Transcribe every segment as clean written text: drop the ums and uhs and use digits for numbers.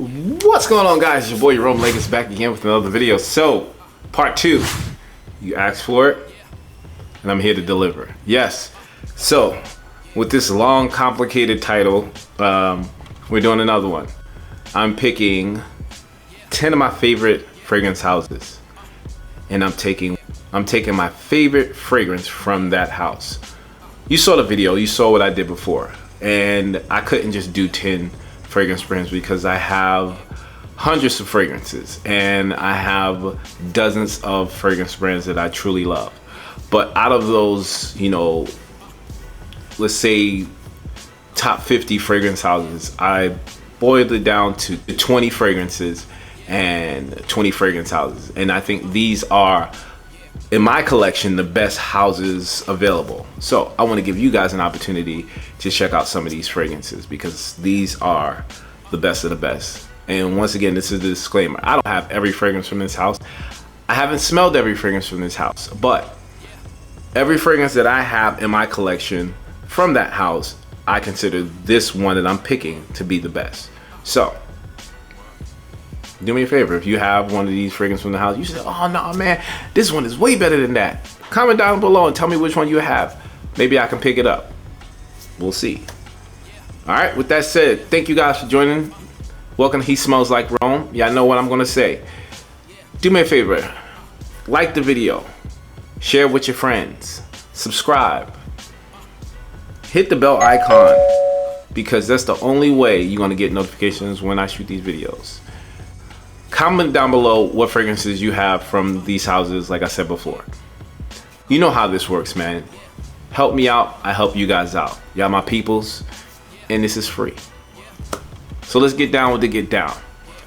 What's going on, guys? Your boy Rome Lake is back again with another video. So, part 2. You asked for it, and I'm here to deliver. Yes. So, with this long, complicated title, we're doing another one. I'm picking 10 of my favorite fragrance houses, and I'm taking my favorite fragrance from that house. You saw the video. You saw what I did before, and I couldn't just do 10 fragrance brands because I have hundreds of fragrances and I have dozens of fragrance brands that I truly love. But out of those, you know, let's say top 50 fragrance houses, I boiled it down to 20 fragrances and 20 fragrance houses. And I think these are, in my collection, the best houses available. So I want to give you guys an opportunity to check out some of these fragrances because these are the best of the best. And once again, this is a disclaimer. I don't have every fragrance from this house. I haven't smelled every fragrance from this house, but every fragrance that I have in my collection from that house, I consider this one that I'm picking to be the best. So do me a favor, if you have one of these fragrances from the house, you say, oh no, man, this one is way better than that. Comment down below and tell me which one you have. Maybe I can pick it up. We'll see. All right, with that said, thank you guys for joining. Welcome to He Smells Like Rome. Y'all know what I'm gonna say. Do me a favor, like the video, share with your friends, subscribe, hit the bell icon, because that's the only way you're gonna get notifications when I shoot these videos. Comment down below what fragrances you have from these houses, like I said before. You know how this works, man. Help me out, I help you guys out. Y'all my peoples, and this is free. So let's get down with the get down.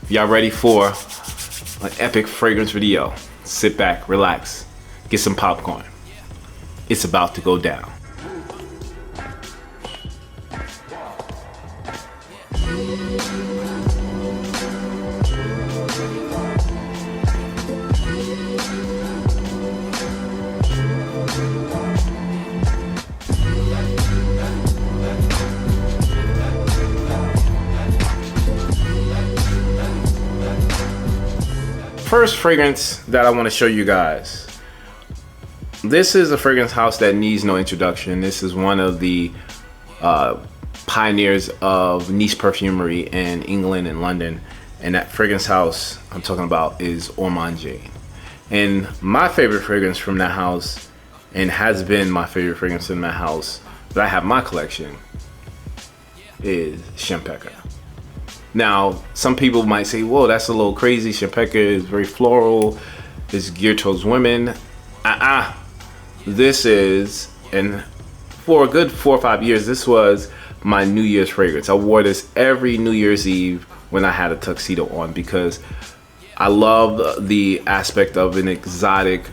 If y'all ready for an epic fragrance video, sit back, relax, get some popcorn. It's about to go down. First fragrance that I want to show you guys. This is a fragrance house that needs no introduction. This is one of the pioneers of niche perfumery in England and London. And that fragrance house I'm talking about is Ormonde. And my favorite fragrance from that house, and has been my favorite fragrance in that house that I have in my collection, is Champaca. Now, some people might say, whoa, that's a little crazy. Champaca is very floral. It's geared towards women. This is, and for a good 4 or 5 years, this was my New Year's fragrance. I wore this every New Year's Eve when I had a tuxedo on because I love the aspect of an exotic,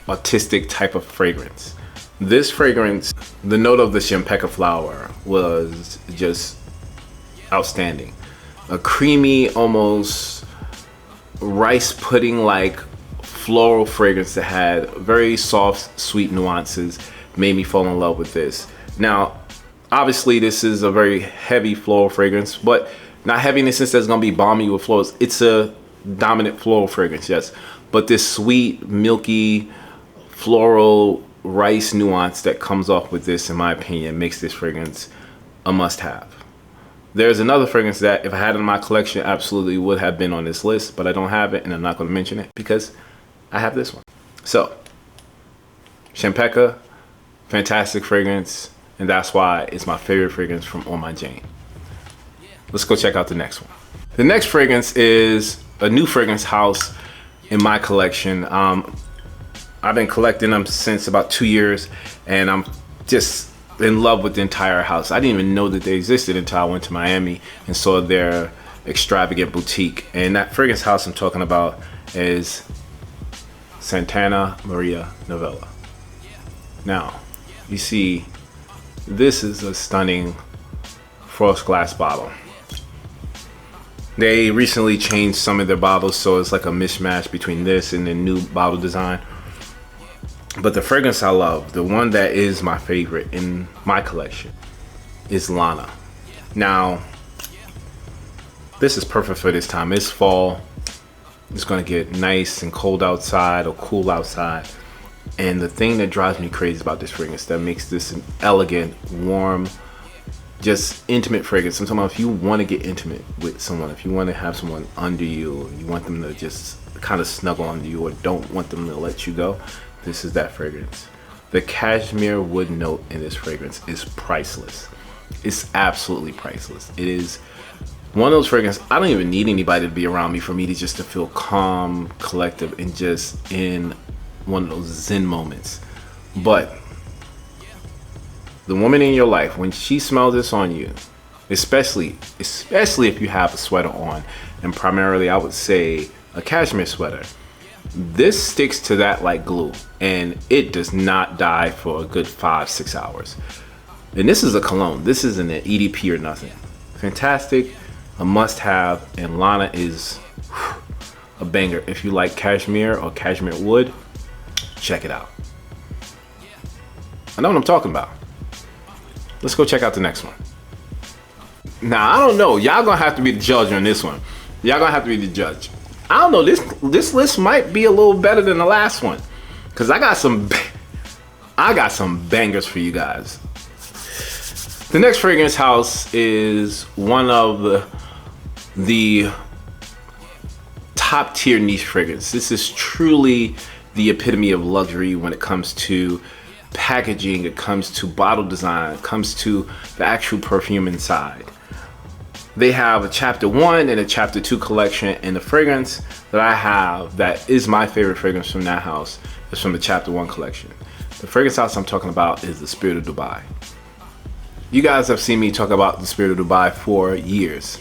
artistic type of fragrance. This fragrance, the note of the Champaca flower was just outstanding. A creamy, almost rice pudding-like floral fragrance that had very soft, sweet nuances made me fall in love with this. Now, obviously, this is a very heavy floral fragrance, but not heavy in the sense that it's gonna be balmy with florals. It's a dominant floral fragrance, yes. But this sweet, milky, floral rice nuance that comes off with this, in my opinion, makes this fragrance a must-have. There's another fragrance that if I had it in my collection, absolutely would have been on this list, but I don't have it and I'm not going to mention it because I have this one. So, Champaca, fantastic fragrance, and that's why it's my favorite fragrance from Ormonde. Let's go check out the next one. The next fragrance is a new fragrance house in my collection. I've been collecting them since about 2 years, and I'm just in love with the entire house. I didn't even know that they existed until I went to Miami and saw their extravagant boutique. And that fragrance house I'm talking about is Santa Maria Novella. Now, you see, this is a stunning frost glass bottle. They recently changed some of their bottles, so it's like a mismatch between this and the new bottle design. But the fragrance I love, the one that is my favorite in my collection, is Lana. Now, This is perfect for this time. It's fall. It's gonna get nice and cold outside or cool outside. And the thing that drives me crazy about this fragrance that makes this an elegant, warm, just intimate fragrance. I'm talking about if you want to get intimate with someone, if you want to have someone under you, you want them to just kind of snuggle under you or don't want them to let you go, this is that fragrance. The cashmere wood note in this fragrance is priceless. It's absolutely priceless. It is one of those fragrances, I don't even need anybody to be around me for me to just to feel calm, collective, and just in one of those zen moments. But the woman in your life, when she smells this on you, especially if you have a sweater on, and primarily I would say a cashmere sweater, this sticks to that like glue, and it does not die for a good 5-6 hours. And this is a cologne. This isn't an EDP or nothing. Fantastic, a must-have, and Lana is a banger. If you like cashmere or cashmere wood, check it out. I know what I'm talking about. Let's go check out the next one. Now, I don't know. Y'all gonna have to be the judge on this one. Y'all gonna have to be the judge. I don't know. This list might be a little better than the last one, cause I got some bangers for you guys. The next fragrance house is one of the top tier niche fragrance. This is truly the epitome of luxury when it comes to packaging, it comes to bottle design, it comes to the actual perfume inside. They have a chapter 1 and a chapter 2 collection, and the fragrance that I have that is my favorite fragrance from that house is from the chapter 1 collection. The fragrance house I'm talking about is the Spirit of Dubai. You guys have seen me talk about the Spirit of Dubai for years,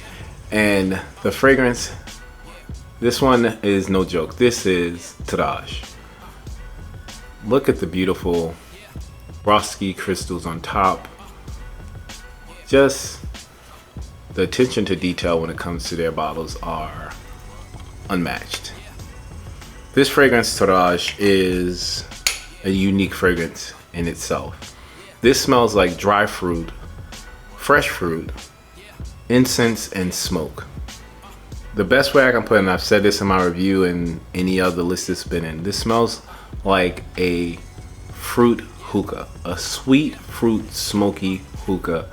and the fragrance, this one is no joke. This is Tage. Look at the beautiful Swarovski crystals on top. Just the attention to detail when it comes to their bottles are unmatched. This fragrance, Tage, is a unique fragrance in itself. This smells like dry fruit, fresh fruit, incense, and smoke. The best way I can put it, and I've said this in my review and any other list it's been in, this smells like a fruit hookah, a sweet fruit smoky hookah.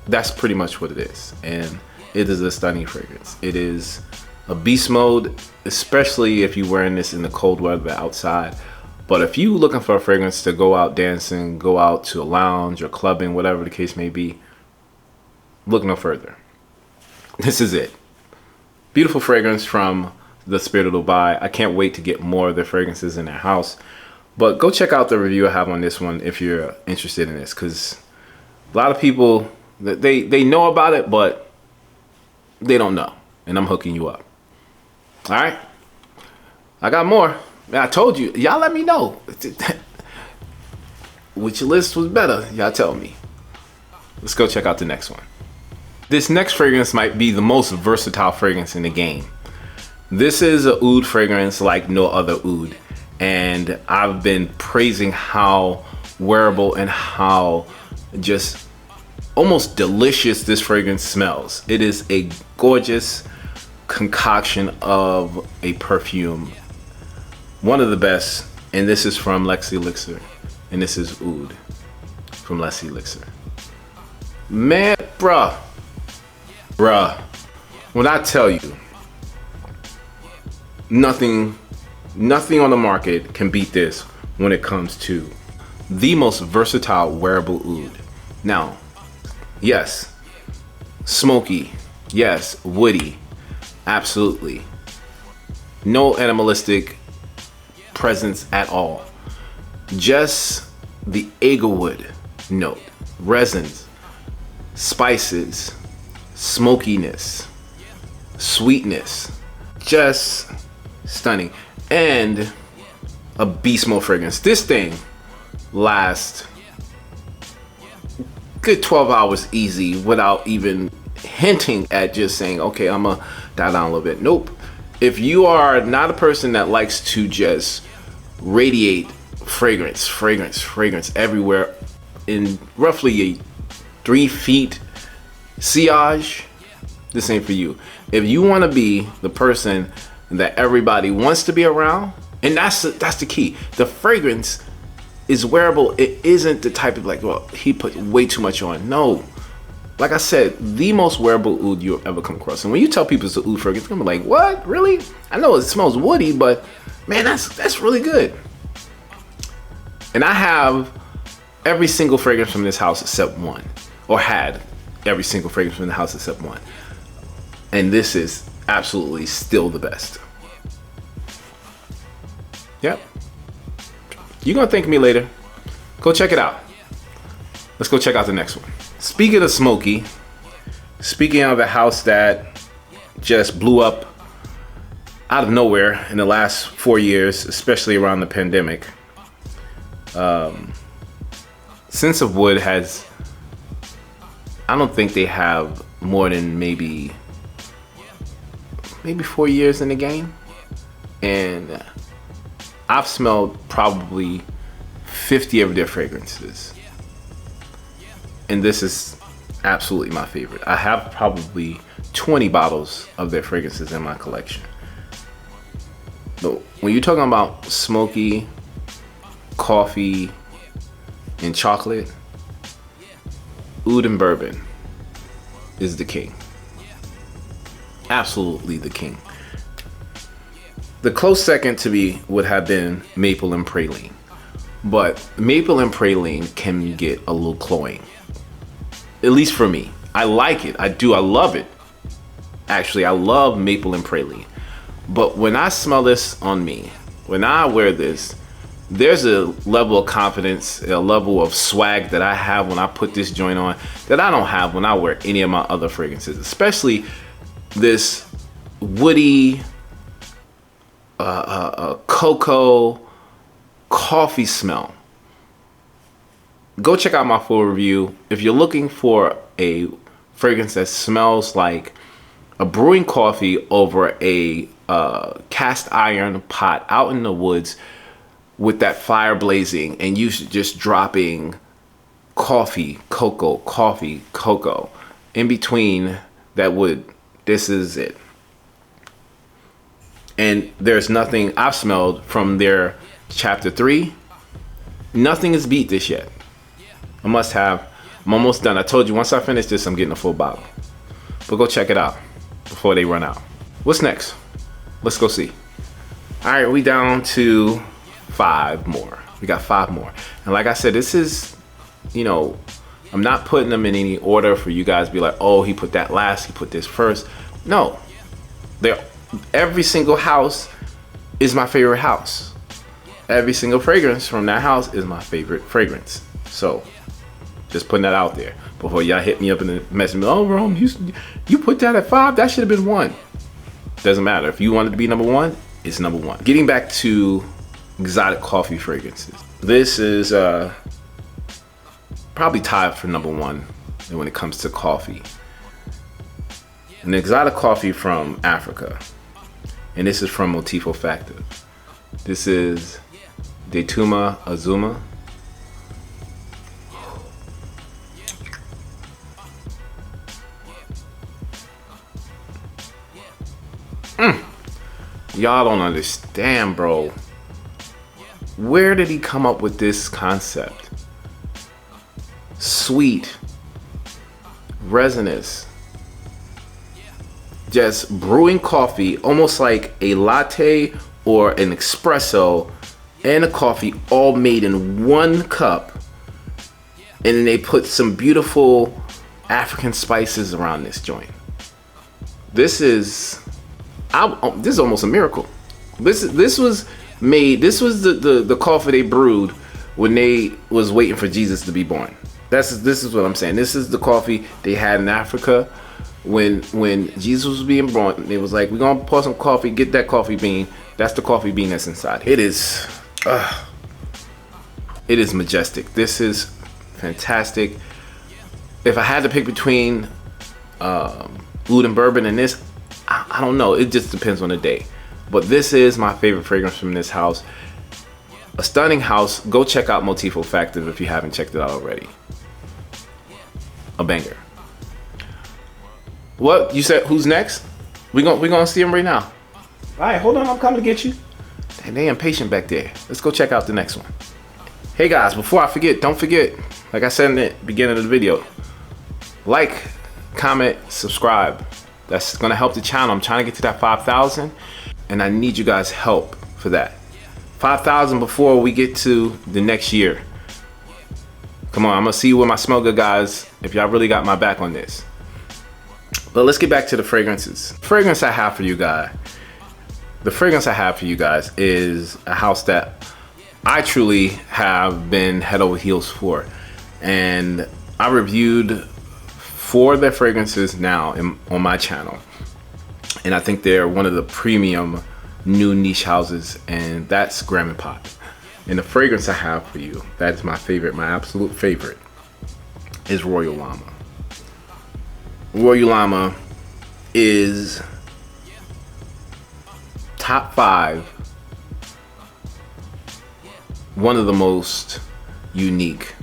That's pretty much what it is, and it is a stunning fragrance. It is a beast mode, especially if you're wearing this in the cold weather outside. But if you're looking for a fragrance to go out dancing, go out to a lounge or clubbing, whatever the case may be, look no further. This is it. Beautiful fragrance from the Spirit of Dubai. I can't wait to get more of their fragrances in their house. But go check out the review I have on this one if you're interested in this, because a lot of people, they know about it, but they don't know. And I'm hooking you up. All right? I got more. I told you. Y'all let me know which list was better. Y'all tell me. Let's go check out the next one. This next fragrance might be the most versatile fragrance in the game. This is a oud fragrance like no other oud. And I've been praising how wearable and how just almost delicious this fragrance smells. It is a gorgeous concoction of a perfume. One of the best, and this is from Elixirs, and this is Oud from Elixirs. Man, bruh, when I tell you, nothing on the market can beat this when it comes to the most versatile wearable oud. Now, yes, smoky, yes, woody, absolutely. No animalistic presence at all. Just the agarwood note, resins, spices, smokiness, sweetness, just stunning. And a beast mode fragrance. This thing lasts good 12 hours easy without even hinting at just saying, okay, I'm gonna die down a little bit. Nope. If you are not a person that likes to just radiate fragrance everywhere in roughly a 3 feet sillage, this ain't for you. If you want to be the person that everybody wants to be around, and that's the key. The fragrance is wearable. It isn't the type of like, well, he put way too much on. No. Like I said, the most wearable oud you'll ever come across. And when you tell people it's an oud fragrance, they're gonna be like, what? Really? I know it smells woody, but man, that's really good. And I have every single fragrance from this house except one. Or had every single fragrance from the house except one. And this is absolutely still the best. Yep. You're gonna thank me later. Go check it out. Let's go check out the next one. Speaking of smoky, speaking of a house that just blew up out of nowhere in the last 4 years, especially around the pandemic, Sense of Wood has, I don't think they have more than maybe 4 years in the game, and I've smelled probably 50 of their fragrances, and this is absolutely my favorite. I have probably 20 bottles of their fragrances in my collection. But when you're talking about smoky, coffee, and chocolate, oud and bourbon is the king. Absolutely the king. The close second to me would have been maple and praline. But maple and praline can get a little cloying. At least for me. I like it. I do. I love it. Actually, I love maple and praline. But when I smell this on me, when I wear this, there's a level of confidence, a level of swag that I have when I put this joint on that I don't have when I wear any of my other fragrances. Especially this woody, cocoa, coffee smell. Go check out my full review. If you're looking for a fragrance that smells like a brewing coffee over a cast iron pot out in the woods with that fire blazing, and you just dropping coffee, cocoa in between that wood, this is it. And there's nothing I've smelled from their chapter 3. Nothing has beat this yet. I must have. I'm almost done. I told you once I finish this, I'm getting a full bottle. But go check it out before they run out. What's next? Let's go see. All right, we down to 5 more. We got 5 more. And like I said, this is, you know, I'm not putting them in any order for you guys to be like, oh, he put that last, he put this first. No. Every single house is my favorite house. Every single fragrance from that house is my favorite fragrance. So, just putting that out there before y'all hit me up in the message. Oh, Rome, you put that at 5? That should have been 1. Doesn't matter. If you wanted to be number 1, it's number 1. Getting back to exotic coffee fragrances. This is probably tied for number 1 when it comes to coffee. An exotic coffee from Africa. And this is from Motifo Factor. This is Duma Azuma. Y'all don't understand, bro. Where did he come up with this concept? Sweet, resinous, just brewing coffee, almost like a latte or an espresso and a coffee all made in one cup. And then they put some beautiful African spices around this joint. This is almost a miracle. This was made. This was the coffee they brewed when they was waiting for Jesus to be born. This is what I'm saying. This is the coffee they had in Africa when Jesus was being born. They was like, we're gonna pour some coffee. Get that coffee bean. That's the coffee bean that's inside. It is majestic. This is fantastic. If I had to pick between oud and bourbon and this, I don't know. It just depends on the day. But this is my favorite fragrance from this house. A stunning house. Go check out Motifo Factor if you haven't checked it out already. A banger. What? You said who's next? We gonna see him right now. All right, hold on, I'm coming to get you. Dang, they impatient back there. Let's go check out the next one. Hey guys, before I forget, don't forget, like I said in the beginning of the video, like, comment, subscribe. That's gonna help the channel. I'm trying to get to that 5,000, and I need you guys' help for that. 5,000 before we get to the next year. Come on, I'm gonna see you with my smell good guys if y'all really got my back on this. But let's get back to the fragrances. The fragrance I have for you guys is a house that I truly have been head over heels for. And I reviewed 4 of their fragrances now on my channel. And I think they're one of the premium new niche houses, and that's Graham & Pot. And the fragrance I have for you, that is my favorite, my absolute favorite, is Royal Llama. Royal Llama is top 5, one of the most unique,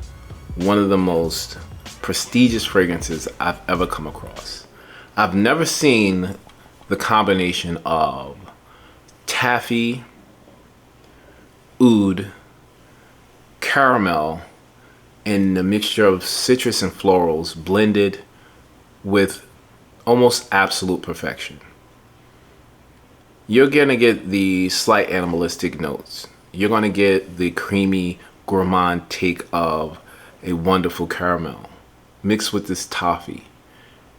one of the most prestigious fragrances I've ever come across. I've never seen the combination of taffy, oud, caramel, and the mixture of citrus and florals blended with almost absolute perfection. You're gonna get the slight animalistic notes. You're gonna get the creamy gourmand take of a wonderful caramel mixed with this toffee.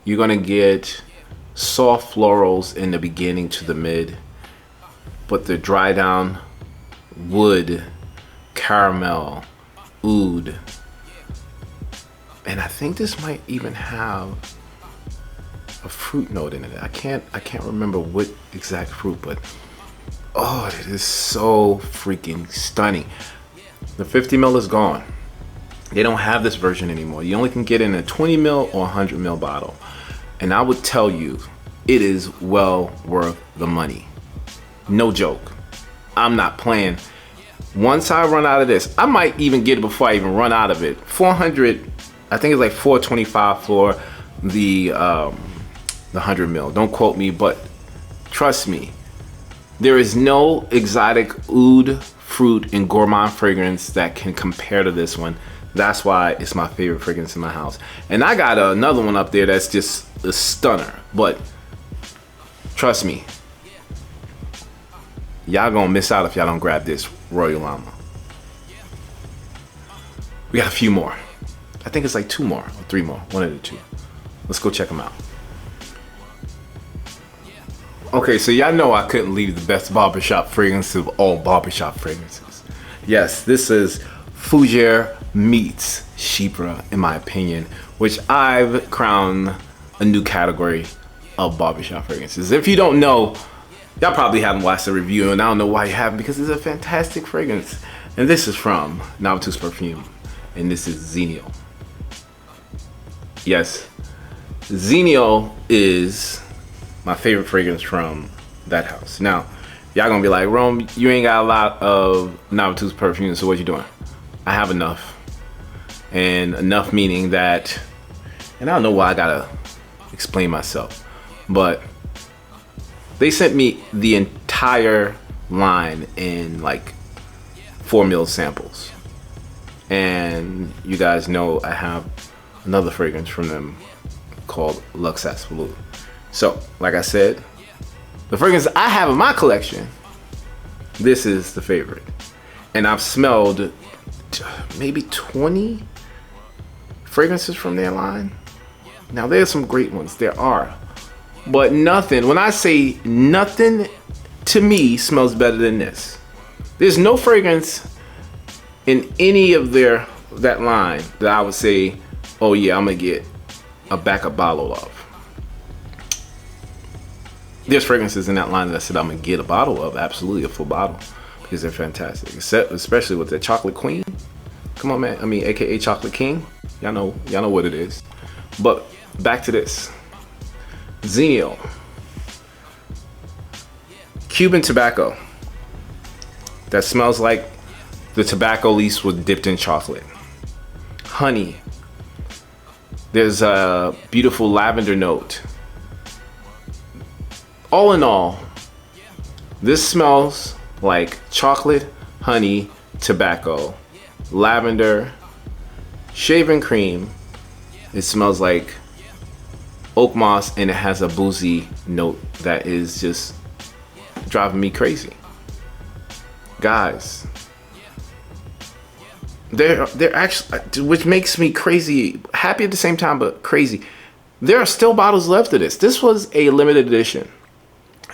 You're gonna get soft florals in the beginning to the mid, but the dry down wood, caramel, oud, and I think this might even have a fruit note in it. I can't remember what exact fruit, but oh, it is so freaking stunning. The 50 ml is gone. They don't have this version anymore. You only can get it in a 20 ml or 100 ml bottle. And I would tell you, it is well worth the money. No joke. I'm not playing. Once I run out of this, I might even get it before I even run out of it. 400, I think it's like 425 for the 100 ml. Don't quote me, but trust me, there is no exotic oud, fruit, and gourmand fragrance that can compare to this one. That's why it's my favorite fragrance in my house. And I got another one up there that's just a stunner, but trust me, y'all gonna miss out if y'all don't grab this Royal Llama. We got a few more. I think it's like 2 more or 3 more, one of the 2. Let's go check them out. Okay, so y'all know I couldn't leave the best barbershop fragrance of all barbershop fragrances. Yes, this is Fougere meets Chypre, in my opinion, which I've crowned a new category of barbershop fragrances. If you don't know, y'all probably haven't watched the review, and I don't know why you haven't, because it's a fantastic fragrance. And this is from Navitus Perfume, and this is Xenial. Yes, Xenial is my favorite fragrance from that house. Now, y'all gonna be like, Rome, you ain't got a lot of Navitus perfume, so what you doing? I have enough. And enough meaning that, and I don't know why I gotta explain myself, but they sent me the entire line in like 4 ml samples. And you guys know I have another fragrance from them called Elixirs Oud. So, like I said, the fragrance I have in my collection, this is the favorite. And I've smelled maybe 20 fragrances from their line. Now, there's some great ones, there are. But nothing, when I say nothing, to me smells better than this. There's no fragrance in any of that line that I would say, oh yeah, I'm gonna get a backup bottle of. There's fragrances in that line that I said I'm gonna get a bottle of, absolutely a full bottle, because they're fantastic. Especially with the Chocolate Queen. Come on, man. I mean, AKA Chocolate King. Y'all know what it is. But back to this. Xenial. Cuban tobacco. That smells like the tobacco leaves was dipped in chocolate. Honey. There's a beautiful lavender note all in all, this smells like chocolate, honey, tobacco, lavender, shaving cream. It smells like oak moss, and it has a boozy note that is just driving me crazy. Guys, they're actually, which makes me crazy, happy at the same time, but crazy. There are still bottles left of this. This was a limited edition,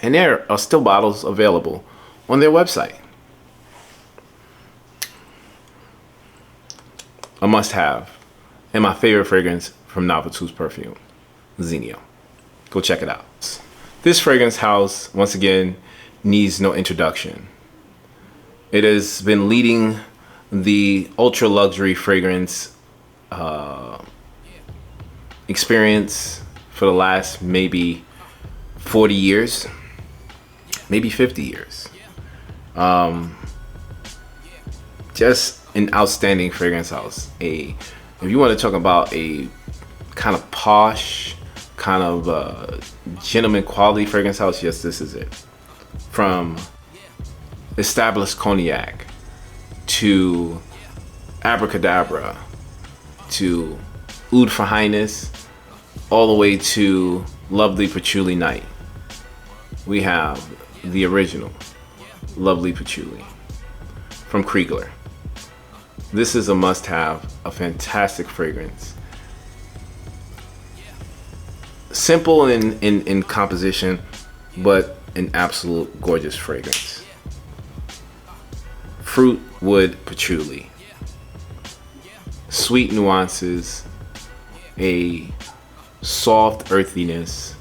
and there are still bottles available on their website. A must-have, and my favorite fragrance from Navitus Perfume, Xenial. Go check it out. This fragrance house, once again, needs no introduction. It has been leading the ultra luxury fragrance experience for the last maybe 40 years, maybe 50 years. Just an outstanding fragrance house. If you want to talk about a kind of posh, kind of gentleman quality fragrance house, yes, this is it. From established cognac to abracadabra to oud for highness, all the way to lovely patchouli night. We have the original lovely patchouli from Krigler. This is a must-have, a fantastic fragrance. Simple in composition, but an absolute gorgeous fragrance. Fruit, wood, patchouli. Sweet nuances, a soft earthiness.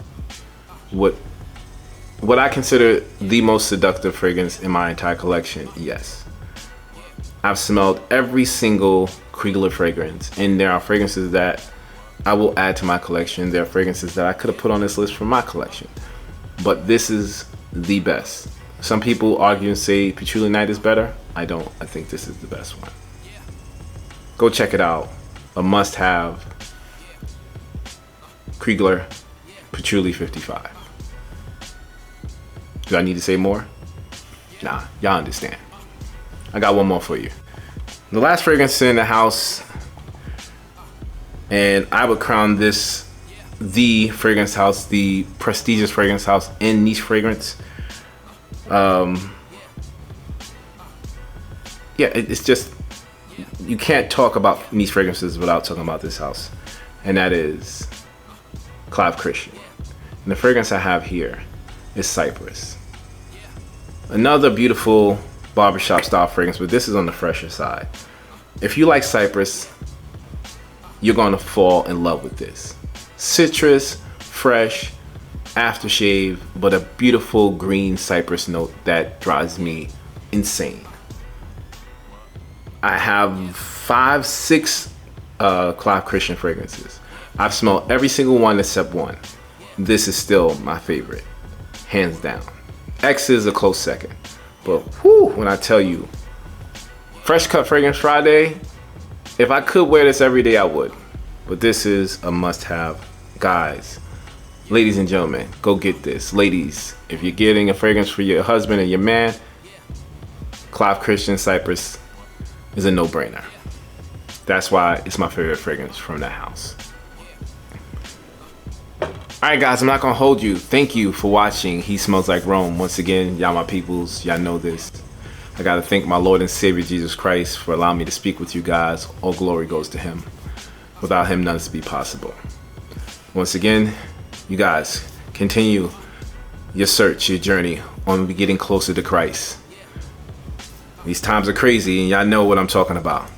What I consider the most seductive fragrance in my entire collection, yes. I've smelled every single Krigler fragrance, and there are fragrances that I will add to my collection. There are fragrances that I could have put on this list from my collection, but this is the best. Some people argue and say Patchouli Night is better. I don't. I think this is the best one. Go check it out. A must-have. Krigler Patchouli 55. Do I need to say more? Nah, y'all understand. I got one more for you. The last fragrance in the house, and I would crown this the fragrance house, the prestigious fragrance house in niche fragrance. Yeah, it's just, you can't talk about niche fragrances without talking about this house, and that is Clive Christian. And the fragrance I have here is Cypress. Another beautiful barbershop style fragrance, but this is on the fresher side. If you like Cypress, you're going to fall in love with this. Citrus, fresh, aftershave, but a beautiful green cypress note that drives me insane. I have 5, 6 Clive Christian fragrances. I've smelled every single one except one. This is still my favorite, hands down. X is a close second. But whew, when I tell you, Fresh Cut Fragrance Friday, if I could wear this every day, I would. But this is a must-have. Guys, ladies and gentlemen, go get this. Ladies, if you're getting a fragrance for your husband and your man, Clive Christian Cypress is a no-brainer. That's why it's my favorite fragrance from that house. Alright guys, I'm not gonna hold you. Thank you for watching He Smells Like Rome. Once again, y'all my peoples, y'all know this. I gotta thank my Lord and Savior Jesus Christ for allowing me to speak with you guys. All glory goes to him. Without him, none would be possible. Once again, you guys, continue your search, your journey on getting closer to Christ. These times are crazy, and y'all know what I'm talking about.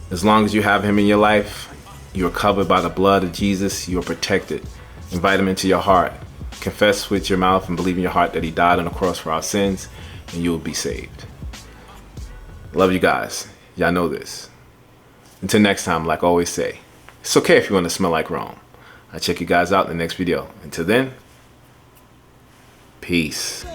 As long as you have him in your life, you are covered by the blood of Jesus. You are protected. Invite him into your heart. Confess with your mouth and believe in your heart that he died on the cross for our sins, and you will be saved. Love you guys. Y'all know this. Until next time, like I always say, it's okay if you want to smell like Rome. I'll check you guys out in the next video. Until then, peace.